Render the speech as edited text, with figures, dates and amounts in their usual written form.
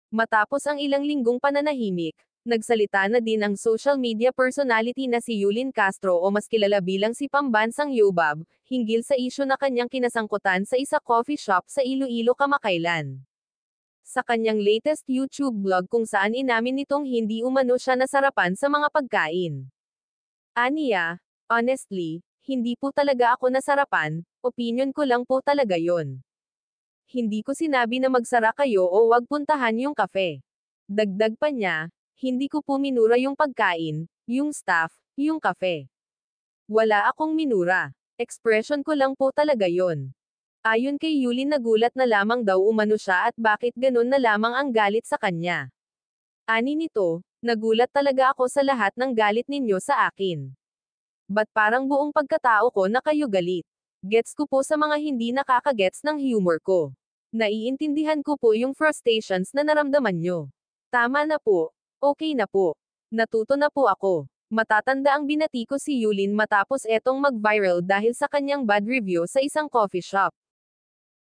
Matapos ang ilang linggong pananahimik, nagsalita na din ang social media personality na si Yulin Castro o mas kilala bilang si Pambansang Yobab, hinggil sa isyu na kanyang kinasangkutan sa isa coffee shop sa Iloilo kamakailan. Sa kanyang latest YouTube vlog kung saan inamin nitong hindi umano siya nasarapan sa mga pagkain. Aniya, honestly, hindi po talaga ako nasarapan, opinyon ko lang po talaga yon. Hindi ko sinabi na magsara kayo o wag puntahan yung kafe. Dagdag pa niya, hindi ko po minura yung pagkain, yung staff, yung kafe. Wala akong minura. Expression ko lang po talaga yon. Ayon kay Yulin nagulat na lamang daw umano siya at bakit ganun na lamang ang galit sa kanya. Ani nito, nagulat talaga ako sa lahat ng galit ninyo sa akin. Ba't parang buong pagkatao ko na kayo galit? Gets ko po sa mga hindi nakakagets ng humor ko. Naiintindihan ko po yung frustrations na naramdaman nyo. Tama na po. Okay na po. Natuto na po ako. Matatanda ang binati ko si Yulin matapos etong mag-viral dahil sa kanyang bad review sa isang coffee shop.